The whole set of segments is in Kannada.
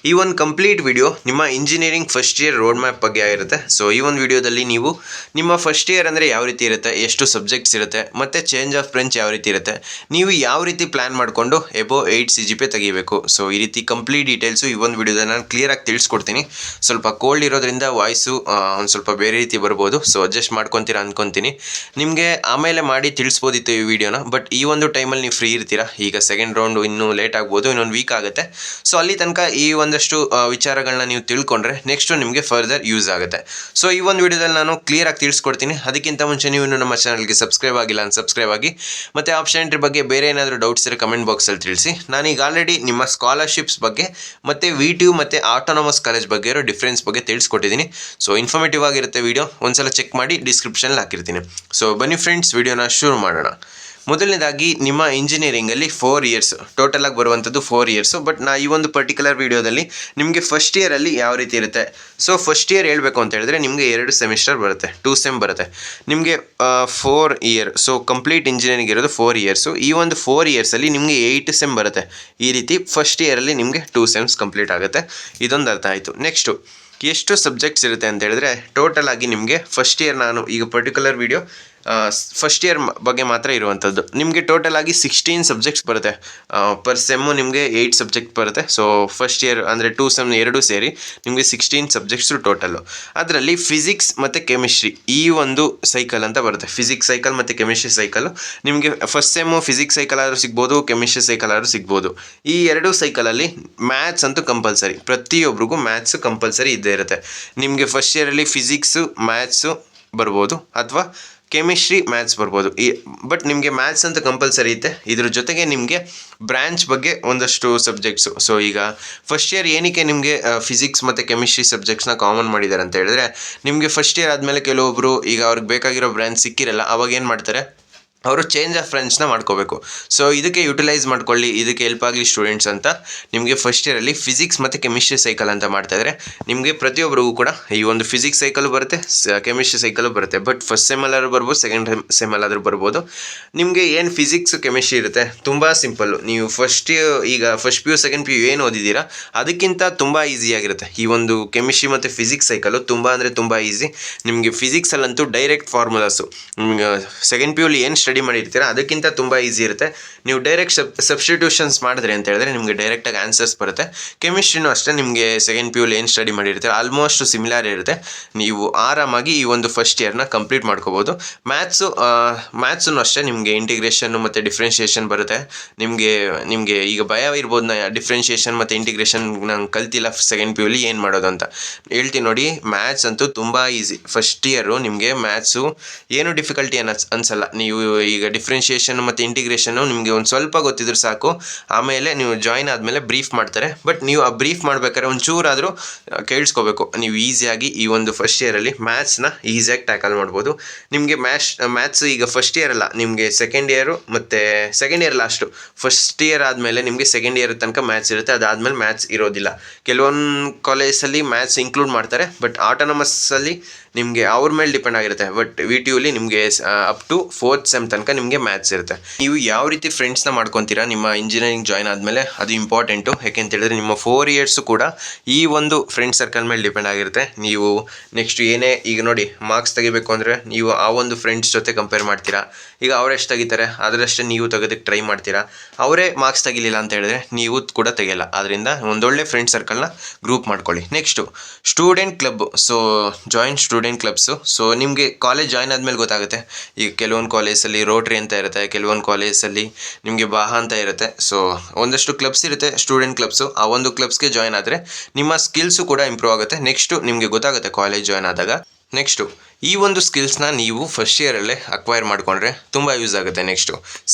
ಈ ಒಂದು ಕಂಪ್ಲೀಟ್ ವಿಡಿಯೋ ನಿಮ್ಮ engineering first year road map ಬಗ್ಗೆ ಆಗಿರುತ್ತೆ. ಸೊ ಈ ಒಂದು ವಿಡಿಯೋದಲ್ಲಿ ನೀವು ನಿಮ್ಮ ಫಸ್ಟ್ ಇಯರ್ ಅಂದರೆ ಯಾವ ರೀತಿ ಇರುತ್ತೆ, ಎಷ್ಟು ಸಬ್ಜೆಕ್ಟ್ಸ್ ಇರುತ್ತೆ, ಮತ್ತು ಚೇಂಜ್ ಆಫ್ ಬ್ರಾಂಚ್ ಯಾವ ರೀತಿ ಇರುತ್ತೆ, ನೀವು ಯಾವ ರೀತಿ ಪ್ಲ್ಯಾನ್ ಮಾಡಿಕೊಂಡು ಎಬೋ 8 CGPA ತೆಗಿಬೇಕು. ಸೊ ಈ ರೀತಿ ಕಂಪ್ಲೀಟ್ ಡೀಟೇಲ್ಸು ಈ ಒಂದು ವಿಡಿಯೋದಲ್ಲಿ ನಾನು ಕ್ಲಿಯರಾಗಿ ತಿಳಿಸ್ಕೊಡ್ತೀನಿ. ಸ್ವಲ್ಪ ಕೋಲ್ಡ್ ಇರೋದ್ರಿಂದ ವಾಯ್ಸು ಒಂದು ಸ್ವಲ್ಪ ಬೇರೆ ರೀತಿ ಬರ್ಬೋದು. ಸೊ ಅಡ್ಜಸ್ಟ್ ಮಾಡ್ಕೊತೀರಾ ಅಂದ್ಕೊತೀನಿ. ನಿಮಗೆ ಆಮೇಲೆ ಮಾಡಿ ತಿಳಿಸ್ಬೋದಿತ್ತು ಈ ವಿಡಿಯೋನ, ಬಟ್ ಈ ಒಂದು ಟೈಮಲ್ಲಿ ನೀವು ಫ್ರೀ ಇರ್ತೀರಾ. ಈಗ ಸೆಕೆಂಡ್ ರೌಂಡು ಇನ್ನೂ ಲೇಟ್ ಆಗ್ಬೋದು, ಇನ್ನೊಂದು ವೀಕ್ ಆಗುತ್ತೆ. ಸೊ ಅಲ್ಲಿ ತನಕ ಈ ಒಂದಷ್ಟು ವಿಚಾರಗಳನ್ನ ನೀವು ತಿಳ್ಕೊಂಡ್ರೆ ನೆಕ್ಸ್ಟು ನಿಮಗೆ ಫರ್ದರ್ ಯೂಸ್ ಆಗುತ್ತೆ. ಸೊ ಈ ಒಂದು ವಿಡಿಯೋದಲ್ಲಿ ನಾನು ಕ್ಲಿಯರಾಗಿ ತಿಳಿಸ್ಕೊಡ್ತೀನಿ. ಅದಕ್ಕಿಂತ ಮುಂಚೆ ನೀವು ನಮ್ಮ ಚಾನಲ್ಗೆ ಸಬ್ಸ್ಕ್ರೈಬ್ ಆಗಿಲ್ಲ ಅಂತ ಸಬ್ಸ್ಕ್ರೈಬ್ ಆಗಿ, ಮತ್ತು ಆಪ್ಷನ್ ಎಂಟ್ರಿ ಬಗ್ಗೆ ಬೇರೆ ಏನಾದರೂ ಡೌಟ್ಸ್ ಇದ್ದರೆ ಕಮೆಂಟ್ ಬಾಕ್ಸಲ್ಲಿ ತಿಳಿಸಿ. ನಾನೀಗ ಆಲ್ರೆಡಿ ನಿಮ್ಮ ಸ್ಕಾಲರ್ಶಿಪ್ಸ್ ಬಗ್ಗೆ ಮತ್ತು VTU ಮತ್ತು ಆಟೋನಮಸ್ ಕಾಲೇಜ್ ಬಗ್ಗೆ ಇರೋ ಡಿಫ್ರೆನ್ಸ್ ಬಗ್ಗೆ ತಿಳಿಸ್ಕೊಟ್ಟಿದ್ದೀನಿ. ಸೊ ಇನ್ಫಾರ್ಮೇಟಿವ್ ಆಗಿರುತ್ತೆ ವಿಡಿಯೋ, ಒಂದ್ಸಲ ಚೆಕ್ ಮಾಡಿ ಡಿಸ್ಕ್ರಿಪ್ಷನಲ್ಲಿ ಹಾಕಿರ್ತೀನಿ. ಸೊ ಬನ್ನಿ ಫ್ರೆಂಡ್ಸ್, ವಿಡಿಯೋನ ಶುರು ಮಾಡೋಣ. ಮೊದಲನೇದಾಗಿ ನಿಮ್ಮ ಇಂಜಿನಿಯರಿಂಗಲ್ಲಿ 4 ಇಯರ್ಸ್ ಟೋಟಲಾಗಿ ಬರುವಂಥದ್ದು 4 ಇಯರ್ಸು. ಬಟ್ ನಾ ಈ ಒಂದು ಪರ್ಟಿಕ್ಯುಲರ್ ವೀಡಿಯೋದಲ್ಲಿ ನಿಮಗೆ ಫಸ್ಟ್ ಇಯರಲ್ಲಿ ಯಾವ ರೀತಿ ಇರುತ್ತೆ. ಸೊ ಫಸ್ಟ್ ಇಯರ್ ಹೇಳಬೇಕು ಅಂತ ಹೇಳಿದ್ರೆ ನಿಮಗೆ 2 ಸೆಮಿಸ್ಟರ್ ಬರುತ್ತೆ, 2 ಸೆಮ್ ಬರುತ್ತೆ. ನಿಮಗೆ 4 ಇಯರ್, ಸೊ ಕಂಪ್ಲೀಟ್ ಇಂಜಿನಿಯರಿಂಗ್ ಇರೋದು 4 ಇಯರ್ಸು. ಈ ಒಂದು 4 ಇಯರ್ಸಲ್ಲಿ ನಿಮಗೆ 8 ಸೆಮ್ ಬರುತ್ತೆ. ಈ ರೀತಿ ಫಸ್ಟ್ ಇಯರಲ್ಲಿ ನಿಮಗೆ 2 ಸೆಮ್ಸ್ ಕಂಪ್ಲೀಟ್ ಆಗುತ್ತೆ. ಇದೊಂದು ಅರ್ಥ ಆಯಿತು. ನೆಕ್ಸ್ಟು ಎಷ್ಟು ಸಬ್ಜೆಕ್ಟ್ಸ್ ಇರುತ್ತೆ ಅಂತ ಹೇಳಿದ್ರೆ ಟೋಟಲ್ ಆಗಿ ನಿಮಗೆ ಫಸ್ಟ್ ಇಯರ್, ನಾನು ಈಗ ಪರ್ಟಿಕ್ಯುಲರ್ ವಿಡಿಯೋ ಫಸ್ಟ್ ಇಯರ್ ಬಗ್ಗೆ ಮಾತ್ರ ಇರುವಂಥದ್ದು. ನಿಮಗೆ ಟೋಟಲ್ ಆಗಿ 16 ಸಬ್ಜೆಕ್ಟ್ಸ್ ಬರುತ್ತೆ. ಪರ್ ಸೆಮ್ಮು ನಿಮಗೆ 8 ಸಬ್ಜೆಕ್ಟ್ ಬರುತ್ತೆ. ಸೊ ಫಸ್ಟ್ ಇಯರ್ ಅಂದರೆ 2 ಸೆಮ್ ಎರಡೂ ಸೇರಿ ನಿಮಗೆ 16 ಸಬ್ಜೆಕ್ಟ್ಸು ಟೋಟಲ್ಲು. ಅದರಲ್ಲಿ ಫಿಸಿಕ್ಸ್ ಮತ್ತು ಕೆಮಿಸ್ಟ್ರಿ ಈ ಒಂದು ಸೈಕಲ್ ಅಂತ ಬರುತ್ತೆ. ಫಿಸಿಕ್ಸ್ ಸೈಕಲ್ ಮತ್ತು ಕೆಮಿಸ್ಟ್ರಿ ಸೈಕಲ್ಲು ನಿಮಗೆ ಫಸ್ಟ್ ಸೆಮ್ಮು ಫಿಸಿಕ್ಸ್ ಸೈಕಲ್ ಆದರೂ ಸಿಗ್ಬೋದು, ಕೆಮಿಸ್ಟ್ರಿ ಸೈಕಲ್ ಆದರೂ ಸಿಗ್ಬೋದು. ಈ ಎರಡೂ ಸೈಕಲಲ್ಲಿ ಮ್ಯಾಥ್ಸ್ ಅಂತೂ ಕಂಪಲ್ಸರಿ, ಪ್ರತಿಯೊಬ್ಬರಿಗೂ ಮ್ಯಾಥ್ಸು ಕಂಪಲ್ಸರಿ ಇದ್ದೇ ಇರುತ್ತೆ. ನಿಮಗೆ ಫಸ್ಟ್ ಇಯರಲ್ಲಿ ಫಿಸಿಕ್ಸು ಮ್ಯಾಥ್ಸು ಬರ್ಬೋದು, ಅಥವಾ ಕೆಮಿಸ್ಟ್ರಿ ಮ್ಯಾಥ್ಸ್ ಬರ್ಬೋದು. ಬಟ್ ನಿಮಗೆ ಮ್ಯಾಥ್ಸ್ ಅಂತ ಕಂಪಲ್ಸರಿ ಇತ್ತೆ. ಇದ್ರ ಜೊತೆಗೆ ನಿಮಗೆ ಬ್ರ್ಯಾಂಚ್ ಬಗ್ಗೆ ಒಂದಷ್ಟು ಸಬ್ಜೆಕ್ಟ್ಸು. ಸೊ ಈಗ ಫಸ್ಟ್ ಇಯರ್ ಏನಕ್ಕೆ ನಿಮಗೆ ಫಿಸಿಕ್ಸ್ ಮತ್ತು ಕೆಮಿಸ್ಟ್ರಿ ಸಬ್ಜೆಕ್ಟ್ಸ್ನ ಕಾಮನ್ ಮಾಡಿದ್ದಾರೆ ಅಂತ ಹೇಳಿದ್ರೆ, ನಿಮಗೆ ಫಸ್ಟ್ ಇಯರ್ ಆದಮೇಲೆ ಕೆಲವೊಬ್ಬರು ಈಗ ಅವ್ರಿಗೆ ಬೇಕಾಗಿರೋ ಬ್ರ್ಯಾಂಚ್ ಸಿಕ್ಕಿರಲ್ಲ, ಅವಾಗ ಏನು ಮಾಡ್ತಾರೆ, ಅವರು ಚೇಂಜ್ ಆಫ್ ಬ್ರಾಂಚ್ನ ಮಾಡ್ಕೋಬೇಕು. ಸೊ ಇದಕ್ಕೆ ಯುಟಿಲೈಸ್ ಮಾಡ್ಕೊಳ್ಳಿ, ಇದಕ್ಕೆ ಹೆಲ್ಪ್ ಆಗಲಿ ಸ್ಟೂಡೆಂಟ್ಸ್ ಅಂತ ನಿಮಗೆ ಫಸ್ಟ್ ಇಯರಲ್ಲಿ ಫಿಸಿಕ್ಸ್ ಮತ್ತು ಕೆಮಿಸ್ಟ್ರಿ ಸೈಕಲ್ ಅಂತ ಮಾಡ್ತಾಯಿದ್ರೆ ನಿಮಗೆ ಪ್ರತಿಯೊಬ್ಬರಿಗೂ ಕೂಡ ಈ ಒಂದು ಫಿಸಿಕ್ಸ್ ಸೈಕಲ್ ಬರುತ್ತೆ, ಕೆಮಿಸ್ಟ್ರಿ ಸೈಕಲು ಬರುತ್ತೆ. ಬಟ್ ಫಸ್ಟ್ ಸೆಮ್ಮಲ್ಲಾದ್ರೂ ಬರ್ಬೋದು, ಸೆಕೆಂಡ್ ಸೆಮ್ಮಲ್ಲಾದ್ರೂ ಬರ್ಬೋದು. ನಿಮಗೆ ಏನು ಫಿಸಿಕ್ಸ್ ಕೆಮಿಸ್ಟ್ರಿ ಇರುತ್ತೆ ತುಂಬ ಸಿಂಪಲ್ಲು. ನೀವು ಈಗ ಫಸ್ಟ್ PU ಸೆಕೆಂಡ್ PU ಏನು ಓದಿದ್ದೀರಾ ಅದಕ್ಕಿಂತ ತುಂಬ ಈಸಿಯಾಗಿರುತ್ತೆ. ಈ ಒಂದು ಕೆಮಿಸ್ಟ್ರಿ ಮತ್ತು ಫಿಸಿಕ್ಸ್ ಸೈಕಲು ತುಂಬ ಅಂದರೆ ತುಂಬ ಈಸಿ. ನಿಮಗೆ ಫಿಸಿಕ್ಸಲ್ಲಂತೂ ಡೈರೆಕ್ಟ್ ಫಾರ್ಮುಲಾಸು, ನಿಮಗೆ ಸೆಕೆಂಡ್ PU ಏನು ಸ್ಟಡಿ ಮಾಡಿರ್ತೀರ ಅದಕ್ಕಿಂತ ತುಂಬ ಈಸಿ ಇರುತ್ತೆ. ನೀವು ಡೈರೆಕ್ಟ್ ಸಬ್ಸ್ಟಿಟ್ಯೂಷನ್ಸ್ ಮಾಡಿದ್ರಿ ಅಂತ ಹೇಳಿದ್ರೆ ನಿಮಗೆ ಡೈರೆಕ್ಟಾಗಿ ಆನ್ಸರ್ಸ್ ಬರುತ್ತೆ. ಕೆಮಿಸ್ಟ್ರಿನೂ ಅಷ್ಟೇ, ನಿಮಗೆ ಸೆಕೆಂಡ್ PU ಏನು ಸ್ಟಡಿ ಮಾಡಿರ್ತೀರ ಆಲ್ಮೋಸ್ಟ್ ಸಿಮಿಲರ್ ಇರುತ್ತೆ. ನೀವು ಆರಾಮಾಗಿ ಈ ಒಂದು ಫಸ್ಟ್ ಇಯರ್ನ ಕಂಪ್ಲೀಟ್ ಮಾಡ್ಕೋಬೋದು. ಮ್ಯಾಥ್ಸೂ ಅಷ್ಟೇ, ನಿಮಗೆ ಇಂಟಿಗ್ರೇಷನ್ನು ಮತ್ತು ಡಿಫ್ರೆನ್ಷಿಯೇಷನ್ ಬರುತ್ತೆ. ನಿಮಗೆ ಈಗ ಭಯ ಇರ್ಬೋದು, ಡಿಫ್ರೆನ್ಷಿಯೇಷನ್ ಮತ್ತು ಇಂಟಿಗ್ರೇಷನ್ ನಂಗೆ ಕಲ್ತಿಲ್ಲ ಸೆಕೆಂಡ್ PU ಏನು ಮಾಡೋದು ಅಂತ. ಹೇಳ್ತೀನಿ ನೋಡಿ, ಮ್ಯಾಥ್ಸ್ ಅಂತೂ ತುಂಬ ಈಸಿ. ಫಸ್ಟ್ ಇಯರು ನಿಮಗೆ ಮ್ಯಾಥ್ಸು ಏನು ಡಿಫಿಕಲ್ಟಿ ಅನ್ಸಲ್ಲ. ನೀವು ಈಗ ಡಿಫ್ರೆನ್ಷಿಯೇಷನ್ ಮತ್ತು ಇಂಟಿಗ್ರೇಷನ್ನು ನಿಮಗೆ ಒಂದು ಸ್ವಲ್ಪ ಗೊತ್ತಿದ್ರು ಸಾಕು. ಆಮೇಲೆ ನೀವು ಜಾಯಿನ್ ಆದಮೇಲೆ ಬ್ರೀಫ್ ಮಾಡ್ತಾರೆ. ಬಟ್ ನೀವು ಆ ಬ್ರೀಫ್ ಮಾಡ್ಬೇಕಾದ್ರೆ ಒಂಚೂರಾದರೂ ಕೇಳಿಸ್ಕೋಬೇಕು. ನೀವು ಈಸಿಯಾಗಿ ಈ ಒಂದು ಫಸ್ಟ್ ಇಯರಲ್ಲಿ ಮ್ಯಾಥ್ಸ್ನ ಈಸಿಯಾಗಿ ಟ್ಯಾಕಲ್ ಮಾಡ್ಬೋದು. ನಿಮಗೆ ಮ್ಯಾಥ್ಸ್ ಈಗ ಫಸ್ಟ್ ಇಯರ್ ಅಲ್ಲ, ನಿಮಗೆ ಸೆಕೆಂಡ್ ಇಯರು ಮತ್ತು second year last. First year ಆದಮೇಲೆ ನಿಮಗೆ ಸೆಕೆಂಡ್ ಇಯರ್ ತನಕ ಮ್ಯಾಥ್ಸ್ ಇರುತ್ತೆ, ಅದಾದಮೇಲೆ ಮ್ಯಾಥ್ಸ್ ಇರೋದಿಲ್ಲ. ಕೆಲವೊಂದು ಕಾಲೇಜಲ್ಲಿ ಮ್ಯಾಥ್ಸ್ ಇನ್ಕ್ಲೂಡ್ ಮಾಡ್ತಾರೆ, ಬಟ್ ಆಟೋನಮಸ್ಸಲ್ಲಿ ನಿಮಗೆ ಅವ್ರ ಮೇಲೆ ಡಿಪೆಂಡ್ ಆಗಿರುತ್ತೆ. ಬಟ್ VTUಲಿ ನಿಮಗೆ ಅಪ್ ಟು 4th ಸೆಮ್ ತನಕ ನಿಮಗೆ ಮ್ಯಾಥ್ಸ್ ಇರುತ್ತೆ. ನೀವು ಯಾವ ರೀತಿ ಫ್ರೆಂಡ್ಸ್ನ ಮಾಡ್ಕೊತೀರಾ ನಿಮ್ಮ ಇಂಜಿನಿಯರಿಂಗ್ ಜಾಯ್ನ್ ಆದಮೇಲೆ ಅದು ಇಂಪಾರ್ಟೆಂಟು. ಯಾಕೆಂತ ಹೇಳಿದ್ರೆ ನಿಮ್ಮ 4 ಇಯರ್ಸು ಕೂಡ ಈ ಒಂದು ಫ್ರೆಂಡ್ ಸರ್ಕಲ್ ಮೇಲೆ ಡಿಪೆಂಡ್ ಆಗಿರುತ್ತೆ. ನೀವು ನೆಕ್ಸ್ಟ್ ಏನೇ ಈಗ ನೋಡಿ ಮಾರ್ಕ್ಸ್ ತೆಗಿಬೇಕು ಅಂದರೆ ನೀವು ಆ ಒಂದು ಫ್ರೆಂಡ್ಸ್ ಜೊತೆ ಕಂಪೇರ್ ಮಾಡ್ತೀರಾ. ಈಗ ಅವರೆಷ್ಟು ತೆಗಿತಾರೆ ಅದರಷ್ಟೇ ನೀವು ತೆಗೋದಕ್ಕೆ ಟ್ರೈ ಮಾಡ್ತೀರಾ. ಅವರೇ ಮಾರ್ಕ್ಸ್ ತೆಗಿಲಿಲ್ಲ ಅಂತ ಹೇಳಿದ್ರೆ ನೀವು ಕೂಡ ತೆಗಿಯಲ್ಲ. ಆದ್ದರಿಂದ ಒಂದೊಳ್ಳೆ ಫ್ರೆಂಡ್ ಸರ್ಕಲ್ನ ಗ್ರೂಪ್ ಮಾಡ್ಕೊಳ್ಳಿ. Next student club. So join student clubs. So ನಿಮಗೆ ಕಾಲೇಜ್ ಜಾಯ್ನ್ ಆದಮೇಲೆ ಗೊತ್ತಾಗುತ್ತೆ. ಈಗ ಕೆಲವೊಂದು ಕಾಲೇಜಲ್ಲಿ ರೋಟ್ರಿ ಅಂತ ಇರುತ್ತೆ, ಕೆಲವೊಂದು ಕಾಲೇಜಲ್ಲಿ ನಿಮಗೆ ಬಾಹ ಅಂತ ಇರುತ್ತೆ. ಸೊ ಒಂದಷ್ಟು ಕ್ಲಬ್ಸ್ ಇರುತ್ತೆ ಸ್ಟೂಡೆಂಟ್ ಕ್ಲಬ್ಸು. ಆ ಒಂದು ಕ್ಲಬ್ಸ್ಗೆ ಜಾಯ್ನ್ ಆದರೆ ನಿಮ್ಮ ಸ್ಕಿಲ್ಸು ಕೂಡ ಇಂಪ್ರೂವ್ ಆಗುತ್ತೆ. ನೆಕ್ಸ್ಟು ನಿಮಗೆ ಗೊತ್ತಾಗುತ್ತೆ ಕಾಲೇಜ್ ಜಾಯ್ನ್ ಆದಾಗ. ನೆಕ್ಸ್ಟು ಈ ಒಂದು ಸ್ಕಿಲ್ಸ್ನ ನೀವು ಫಸ್ಟ್ ಇಯರಲ್ಲೇ ಅಕ್ವೈರ್ ಮಾಡಿಕೊಂಡ್ರೆ ತುಂಬ ಯೂಸ್ ಆಗುತ್ತೆ. ನೆಕ್ಸ್ಟು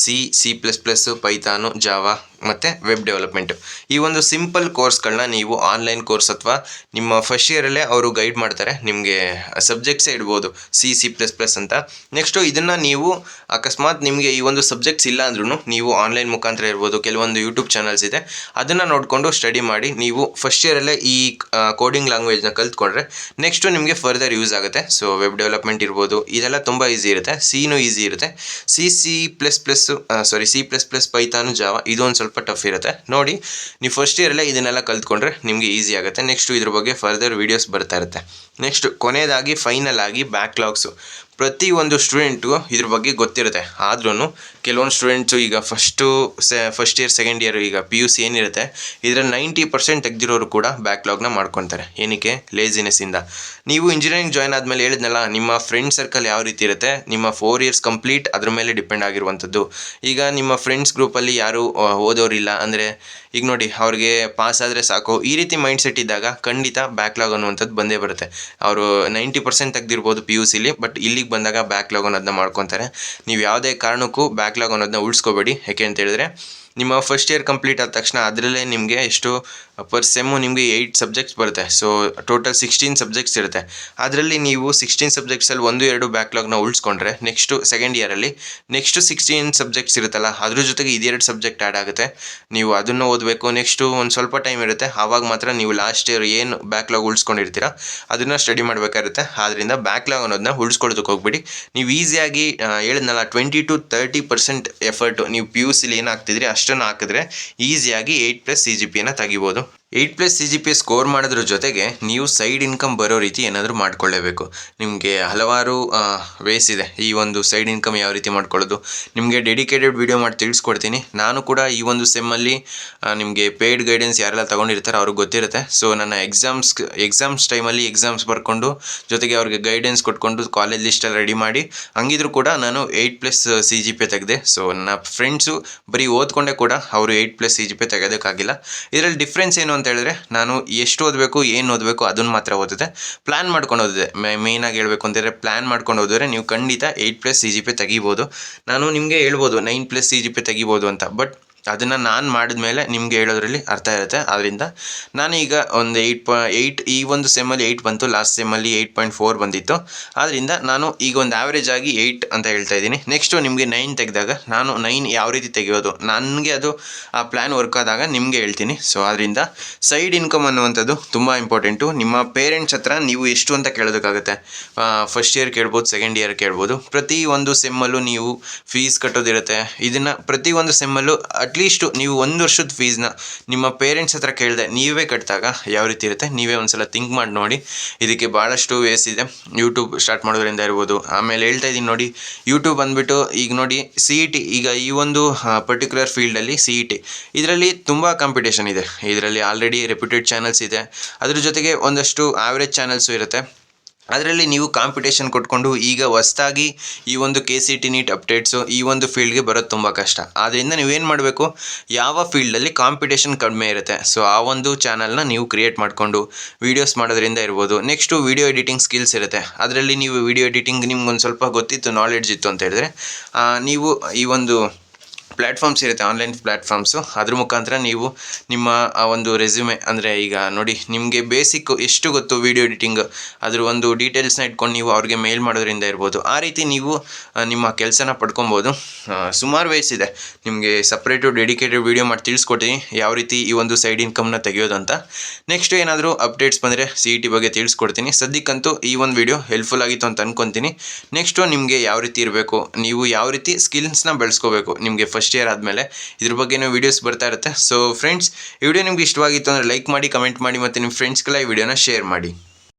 C++, ಪೈಥಾನು, ಜಾವಾ ಮತ್ತು ವೆಬ್ ಡೆವಲಪ್ಮೆಂಟು ಈ ಒಂದು ಸಿಂಪಲ್ ಕೋರ್ಸ್ಗಳನ್ನ ನೀವು ಆನ್ಲೈನ್ ಕೋರ್ಸ್ ಅಥವಾ ನಿಮ್ಮ ಫಸ್ಟ್ ಇಯರಲ್ಲೇ ಅವರು ಗೈಡ್ ಮಾಡ್ತಾರೆ. ನಿಮಗೆ ಸಬ್ಜೆಕ್ಟ್ಸೇ ಇಡ್ಬೋದು C++ ಅಂತ. ನೆಕ್ಸ್ಟು ಇದನ್ನು ನೀವು ಅಕಸ್ಮಾತ್ ನಿಮಗೆ ಈ ಒಂದು ಸಬ್ಜೆಕ್ಟ್ಸ್ ಇಲ್ಲ ಅಂದ್ರೂ ನೀವು ಆನ್ಲೈನ್ ಮುಖಾಂತರ ಇರ್ಬೋದು, ಕೆಲವೊಂದು ಯೂಟ್ಯೂಬ್ ಚಾನಲ್ಸ್ ಇದೆ, ಅದನ್ನು ನೋಡಿಕೊಂಡು ಸ್ಟಡಿ ಮಾಡಿ ನೀವು ಫಸ್ಟ್ ಇಯರಲ್ಲೇ ಈ ಕೋಡಿಂಗ್ ಲ್ಯಾಂಗ್ವೇಜ್ನ ಕಲ್ತ್ಕೊಂಡ್ರೆ ನೆಕ್ಸ್ಟು ನಿಮಗೆ ಫರ್ದರ್ ಯೂಸ್ ಆಗುತ್ತೆ. ಸೊ ವೆಬ್ ಡೆವಲಪ್ಮೆಂಟ್ ಇರ್ಬೋದು, ಇದೆಲ್ಲ ತುಂಬ ಈಸಿ ಇರುತ್ತೆ. ಸಿನೂ ಈಸಿ ಇರುತ್ತೆ. ಸಿ++, ಪೈಥಾನು, ಜಾವಾ ಇದು ಒಂದು ಸ್ವಲ್ಪ ಟಫ್ ಇರುತ್ತೆ. ನೋಡಿ, ನೀವು ಫಸ್ಟ್ ಇಯರಲ್ಲೇ ಇದನ್ನೆಲ್ಲ ಕಲ್ತ್ಕೊಂಡ್ರೆ ನಿಮಗೆ ಈಸಿ ಆಗುತ್ತೆ. ನೆಕ್ಸ್ಟು ಇದ್ರ ಬಗ್ಗೆ ಫರ್ದರ್ ವೀಡಿಯೋಸ್ ಬರ್ತಾ ಇರುತ್ತೆ. ನೆಕ್ಸ್ಟ್ ಕೊನೆಯದಾಗಿ ಫೈನಲ್ ಆಗಿ ಬ್ಯಾಕ್ಲಾಗ್ಸು. ಪ್ರತಿಯೊಂದು ಸ್ಟೂಡೆಂಟ್ಗೂ ಇದ್ರ ಬಗ್ಗೆ ಗೊತ್ತಿರುತ್ತೆ. ಆದ್ರೂ ಕೆಲವೊಂದು ಸ್ಟೂಡೆಂಟ್ಸು ಈಗ ಫಸ್ಟ್ ಇಯರ್ ಸೆಕೆಂಡ್ ಇಯರ್ ಈಗ PUC ಏನಿರುತ್ತೆ ಇದರಲ್ಲಿ 90% ತೆಗೆದಿರೋರು ಕೂಡ ಬ್ಯಾಕ್ಲಾಗ್ನ ಮಾಡ್ಕೊತಾರೆ. ಏನಕ್ಕೆ? ಲೇಸಿನೆಸ್ಸಿಂದ. ನೀವು ಇಂಜಿನಿಯರಿಂಗ್ ಜಾಯ್ನ್ ಆದಮೇಲೆ ಹೇಳಿದ್ನಲ್ಲ, ನಿಮ್ಮ ಫ್ರೆಂಡ್ ಸರ್ಕಲ್ ಯಾವ ರೀತಿ ಇರುತ್ತೆ, ನಿಮ್ಮ 4 ಇಯರ್ಸ್ ಕಂಪ್ಲೀಟ್ ಅದ್ರ ಮೇಲೆ ಡಿಪೆಂಡ್ ಆಗಿರುವಂಥದ್ದು. ಈಗ ನಿಮ್ಮ ಫ್ರೆಂಡ್ಸ್ ಗ್ರೂಪಲ್ಲಿ ಯಾರು ಓದೋರಿಲ್ಲ ಅಂದರೆ ಈಗ ನೋಡಿ ಅವ್ರಿಗೆ ಪಾಸ್ ಆದರೆ ಸಾಕು, ಈ ರೀತಿ ಮೈಂಡ್ ಸೆಟ್ ಇದ್ದಾಗ ಖಂಡಿತ ಬ್ಯಾಕ್ಲಾಗ್ ಅನ್ನುವಂಥದ್ದು ಬಂದೇ ಬರುತ್ತೆ. ಅವರು 90% ತೆಗೆದಿರ್ಬೋದು PUCಲಿ, ಬಟ್ ಇಲ್ಲಿಗೆ ಬಂದಾಗ ಬ್ಯಾಕ್ಲಾಗ್ ಅನ್ನೋದನ್ನ ಮಾಡ್ಕೊತಾರೆ. ನೀವು ಯಾವುದೇ ಕಾರಣಕ್ಕೂ ಬ್ಯಾಕ್ಲಾಗ್ ಅನ್ನೋದನ್ನ ಉಳಿಸ್ಕೋಬೇಡಿ. ಯಾಕೆ ಅಂತ ಹೇಳಿದ್ರೆ ನಿಮ್ಮ ಫಸ್ಟ್ ಇಯರ್ ಕಂಪ್ಲೀಟ್ ಆದ ತಕ್ಷಣ ಅದರಲ್ಲೇ ನಿಮಗೆ ಎಷ್ಟು ಪರ್ ಸೆಮ್ಮು ನಿಮಗೆ 8 ಸಬ್ಜೆಕ್ಟ್ಸ್ ಬರುತ್ತೆ. ಸೊ ಟೋಟಲ್ 16 ಸಬ್ಜೆಕ್ಟ್ಸ್ ಇರುತ್ತೆ. ಅದರಲ್ಲಿ ನೀವು 16 ಸಬ್ಜೆಕ್ಟ್ಸಲ್ಲಿ 1-2 ಬ್ಯಾಕ್ಲಾಗ್ನ ಉಳಿಸ್ಕೊಂಡ್ರೆ ನೆಕ್ಸ್ಟು ಸೆಕೆಂಡ್ ಇಯರಲ್ಲಿ ನೆಕ್ಸ್ಟು 16 ಸಬ್ಜೆಕ್ಟ್ಸ್ ಇರುತ್ತಲ್ಲ, ಅದ್ರ ಜೊತೆಗೆ ಇದೆರಡು ಸಬ್ಜೆಕ್ಟ್ ಆ್ಯಡ್ ಆಗುತ್ತೆ. ನೀವು ಅದನ್ನು ಓದಬೇಕು. ನೆಕ್ಸ್ಟು ಒಂದು ಸ್ವಲ್ಪ ಟೈಮ್ ಇರುತ್ತೆ, ಆವಾಗ ಮಾತ್ರ ನೀವು ಲಾಸ್ಟ್ ಇಯರ್ ಏನು ಬ್ಯಾಕ್ಲಾಗ್ ಉಳಿಸ್ಕೊಂಡಿರ್ತೀರ ಅದನ್ನು ಸ್ಟಡಿ ಮಾಡಬೇಕಾಗುತ್ತೆ. ಆದ್ದರಿಂದ ಬ್ಯಾಕ್ಲಾಗ್ ಅನ್ನೋದನ್ನ ಉಳಿಸ್ಕೊಳ್ಳೋದಕ್ಕೆ ಹೋಗ್ಬಿಡಿ. ನೀವು ಈಸಿಯಾಗಿ ಹೇಳಿದ್ನಲ್ಲ 20-30% ಎಫರ್ಟು ನೀವು PUCಲಿ ಏನು ಹಾಕ್ತಿದ್ರಿ ಅಷ್ಟನ್ನು ಹಾಕಿದ್ರೆ ಈಸಿಯಾಗಿ 8+ CGPAನ ತೆಗಿಬೋದು. 8+ CGPA ಸ್ಕೋರ್ ಮಾಡೋದ್ರ ಜೊತೆಗೆ ನೀವು ಸೈಡ್ ಇನ್ಕಮ್ ಬರೋ ರೀತಿ ಏನಾದರೂ ಮಾಡ್ಕೊಳ್ಳೇಬೇಕು. ನಿಮಗೆ ಹಲವಾರು ವೇಸ್ ಇದೆ ಈ ಒಂದು ಸೈಡ್ ಇನ್ಕಮ್ ಯಾವ ರೀತಿ ಮಾಡ್ಕೊಳ್ಳೋದು. ನಿಮಗೆ ಡೆಡಿಕೇಟೆಡ್ ವಿಡಿಯೋ ಮಾಡಿ ತಿಳಿಸ್ಕೊಡ್ತೀನಿ. ನಾನು ಕೂಡ ಈ ಒಂದು ಸೆಮ್ಮಲ್ಲಿ ನಿಮಗೆ ಪೇಯ್ಡ್ ಗೈಡೆನ್ಸ್ ಯಾರೆಲ್ಲ ತೊಗೊಂಡಿರ್ತಾರೆ ಅವ್ರಿಗೆ ಗೊತ್ತಿರುತ್ತೆ. ಸೊ ನನ್ನ ಎಕ್ಸಾಮ್ಸ್ ಟೈಮಲ್ಲಿ ಎಕ್ಸಾಮ್ಸ್ ಬರ್ಕೊಂಡು ಜೊತೆಗೆ ಅವ್ರಿಗೆ ಗೈಡೆನ್ಸ್ ಕೊಟ್ಕೊಂಡು ಕಾಲೇಜ್ ಲಿಸ್ಟಲ್ಲಿ ರೆಡಿ ಮಾಡಿ ಹಂಗಿದ್ರು ಕೂಡ ನಾನು 8+ CGPA ತೆಗೆದೆ. ಸೊ ನನ್ನ ಫ್ರೆಂಡ್ಸು ಬರೀ ಓದ್ಕೊಂಡೆ ಕೂಡ ಅವರು 8+ CGPA ತೆಗೆಯೋದಕ್ಕಾಗಿಲ್ಲ. ಇದರಲ್ಲಿ ಡಿಫ್ರೆನ್ಸ್ ಏನು ಅಂತ ಹೇಳಿದ್ರೆ, ನಾನು ಎಷ್ಟು ಓದಬೇಕು ಏನು ಓದಬೇಕು ಅದನ್ನು ಮಾತ್ರ ಓದಿದೆ. ಪ್ಲ್ಯಾನ್ ಮಾಡ್ಕೊಂಡು ಓದಿದೆ. ಮೇಯ್ನಾಗಿ ಹೇಳಬೇಕು ಅಂತಂದರೆ ಪ್ಲ್ಯಾನ್ ಮಾಡ್ಕೊಂಡು ಓದಿದ್ರೆ ನೀವು ಖಂಡಿತ 8+ CGPA ತೆಗಿಬೋದು. ನಾನು ನಿಮಗೆ ಹೇಳ್ಬೋದು 9+ CGPA ತೆಗಿಬೋದು ಅಂತ, ಬಟ್ ಅದನ್ನು ನಾನು ಮಾಡಿದ್ಮೇಲೆ ನಿಮಗೆ ಹೇಳೋದ್ರಲ್ಲಿ ಅರ್ಥ ಇರುತ್ತೆ. ಆದ್ದರಿಂದ ನಾನು ಈಗ ಒಂದು 8 ಈ ಒಂದು ಸೆಮ್ಮಲ್ಲಿ 8 ಬಂತು, ಲಾಸ್ಟ್ ಸೆಮ್ಮಲ್ಲಿ 8.4 ಬಂದಿತ್ತು. ಆದ್ದರಿಂದ ನಾನು ಈಗ ಒಂದು ಆ್ಯಾವ್ರೇಜ್ ಆಗಿ 8 ಅಂತ ಹೇಳ್ತಾ ಇದ್ದೀನಿ. ನೆಕ್ಸ್ಟು ನಿಮಗೆ 9 ತೆಗೆದಾಗ ನಾನು 9 ಯಾವ ರೀತಿ ತೆಗೆಯೋದು ನನಗೆ ಅದು ಆ ಪ್ಲ್ಯಾನ್ ವರ್ಕ್ ಆದಾಗ ನಿಮಗೆ ಹೇಳ್ತೀನಿ. ಸೊ ಆದ್ದರಿಂದ ಸೈಡ್ ಇನ್ಕಮ್ ಅನ್ನುವಂಥದ್ದು ತುಂಬ ಇಂಪಾರ್ಟೆಂಟು. ನಿಮ್ಮ ಪೇರೆಂಟ್ಸ್ ಹತ್ರ ನೀವು ಎಷ್ಟು ಅಂತ ಕೇಳೋದಕ್ಕಾಗುತ್ತೆ. ಫಸ್ಟ್ ಇಯರ್ ಕೇಳ್ಬೋದು, ಸೆಕೆಂಡ್ ಇಯರ್ ಕೇಳ್ಬೋದು. ಪ್ರತಿ ಒಂದು ಸೆಮ್ಮಲ್ಲೂ ನೀವು ಫೀಸ್ ಕಟ್ಟೋದಿರುತ್ತೆ. ಇದನ್ನು ಪ್ರತಿ ಒಂದು ಸೆಮ್ಮಲ್ಲೂ ಅಟ್ಲೀಸ್ಟು ನೀವು 1 ವರ್ಷದ ಫೀಸ್ನ ನಿಮ್ಮ ಪೇರೆಂಟ್ಸ್ ಹತ್ರ ಕೇಳಿದೆ ನೀವೇ ಕಟ್ಟಿದಾಗ ಯಾವ ರೀತಿ ಇರುತ್ತೆ ನೀವೇ ಒಂದ್ಸಲ ಥಿಂಕ್ ಮಾಡಿ ನೋಡಿ. ಇದಕ್ಕೆ ಭಾಳಷ್ಟು ವೇಸ್ ಇದೆ. ಯೂಟ್ಯೂಬ್ ಸ್ಟಾರ್ಟ್ ಮಾಡೋದ್ರಿಂದ ಇರ್ಬೋದು. ಆಮೇಲೆ ಹೇಳ್ತಾ ಇದ್ದೀನಿ ನೋಡಿ, ಯೂಟ್ಯೂಬ್ ಅಂದ್ಬಿಟ್ಟು ಈಗ ನೋಡಿ CET ಈಗ ಈ ಒಂದು ಪರ್ಟಿಕ್ಯುಲರ್ ಫೀಲ್ಡಲ್ಲಿ CET ಇದರಲ್ಲಿ ತುಂಬ ಕಾಂಪಿಟೇಷನ್ ಇದೆ. ಇದರಲ್ಲಿ ಆಲ್ರೆಡಿ ರೆಪ್ಯೂಟೆಡ್ ಚಾನಲ್ಸ್ ಇದೆ, ಅದ್ರ ಜೊತೆಗೆ ಒಂದಷ್ಟು ಆವ್ರೇಜ್ ಚಾನಲ್ಸು ಇರುತ್ತೆ. ಅದರಲ್ಲಿ ನೀವು ಕಾಂಪಿಟೇಷನ್ ಕೊಟ್ಕೊಂಡು ಈಗ ಹೊಸ್ದಾಗಿ ಈ ಒಂದು KCET ನೀಟ್ ಅಪ್ಡೇಟ್ಸು ಈ ಒಂದು ಫೀಲ್ಡ್ಗೆ ಬರೋದು ತುಂಬ ಕಷ್ಟ. ಆದ್ದರಿಂದ ನೀವೇನು ಮಾಡಬೇಕು, ಯಾವ ಫೀಲ್ಡಲ್ಲಿ ಕಾಂಪಿಟೇಷನ್ ಕಡಿಮೆ ಇರುತ್ತೆ ಸೊ ಆ ಒಂದು ಚಾನಲ್ನ ನೀವು ಕ್ರಿಯೇಟ್ ಮಾಡಿಕೊಂಡು ವೀಡಿಯೋಸ್ ಮಾಡೋದ್ರಿಂದ ಇರ್ಬೋದು. ನೆಕ್ಸ್ಟು ವೀಡಿಯೋ ಎಡಿಟಿಂಗ್ ಸ್ಕಿಲ್ಸ್ ಇರುತ್ತೆ. ಅದರಲ್ಲಿ ನೀವು ವೀಡಿಯೋ ಎಡಿಟಿಂಗ್ ನಿಮ್ಗೊಂದು ಸ್ವಲ್ಪ ಗೊತ್ತಿತ್ತು, ನಾಲೆಡ್ಜ್ ಇತ್ತು ಅಂತ ಹೇಳಿದ್ರೆ ನೀವು ಈ ಒಂದು ಪ್ಲ್ಯಾಟ್ಫಾರ್ಮ್ಸ್ ಇರುತ್ತೆ, ಆನ್ಲೈನ್ ಪ್ಲ್ಯಾಟ್ಫಾರ್ಮ್ಸು, ಅದ್ರ ಮುಖಾಂತರ ನೀವು ನಿಮ್ಮ ಒಂದು ರೆಸ್ಯೂಮೆ ಅಂದರೆ ಈಗ ನೋಡಿ ನಿಮಗೆ ಬೇಸಿಕ್ ಎಷ್ಟು ಗೊತ್ತು ವೀಡಿಯೋ ಎಡಿಟಿಂಗ್ ಅದ್ರ ಒಂದು ಡೀಟೇಲ್ಸ್ನ ಇಟ್ಕೊಂಡು ನೀವು ಅವ್ರಿಗೆ ಮೇಲ್ ಮಾಡೋದ್ರಿಂದ ಇರ್ಬೋದು. ಆ ರೀತಿ ನೀವು ನಿಮ್ಮ ಕೆಲಸನ ಪಡ್ಕೊಬೋದು. ಸುಮಾರು ವೇಸ್ ಇದೆ. ನಿಮಗೆ ಸಪ್ರೇಟು ಡೆಡಿಕೇಟೆಡ್ ವೀಡಿಯೋ ಮಾಡಿ ತಿಳಿಸ್ಕೊಡ್ತೀನಿ ಯಾವ ರೀತಿ ಈ ಒಂದು ಸೈಡ್ ಇನ್ಕಮ್ನ ತೆಗೆಯೋದು ಅಂತ. ನೆಕ್ಸ್ಟ್ ಏನಾದರೂ ಅಪ್ಡೇಟ್ಸ್ ಬಂದರೆ CET ಬಗ್ಗೆ ತಿಳಿಸ್ಕೊಡ್ತೀನಿ. ಸದ್ಯಕ್ಕಂತೂ ಈ ಒಂದು ವಿಡಿಯೋ ಹೆಲ್ಪ್ಫುಲ್ ಆಗಿತ್ತು ಅಂತ ಅಂದ್ಕೊತೀನಿ. ನೆಕ್ಸ್ಟು ನಿಮಗೆ ಯಾವ ರೀತಿ ಇರಬೇಕು, ನೀವು ಯಾವ ರೀತಿ ಸ್ಕಿಲ್ಸ್ನ ಬೆಳೆಸ್ಕೋಬೇಕು ನಿಮಗೆ ಫಸ್ಟ್ ಇಯರ್ ಆದಮೇಲೆ ಇದ್ರ ಬಗ್ಗೆನೂ ವೀಡಿಯೋಸ್ ಬರ್ತಾ ಇರುತ್ತೆ. ಸೊ ಫ್ರೆಂಡ್ಸ್, ಈ ವಿಡಿಯೋ ನಿಮ್ಗೆ ಇಷ್ಟವಾಗಿತ್ತು ಅಂದರೆ ಲೈಕ್ ಮಾಡಿ, ಕಮೆಂಟ್ ಮಾಡಿ ಮತ್ತು ನಿಮ್ಮ ಫ್ರೆಂಡ್ಸ್ಗೆಲ್ಲ ಈ ವಿಡಿಯೋನ ಶೇರ್ ಮಾಡಿ.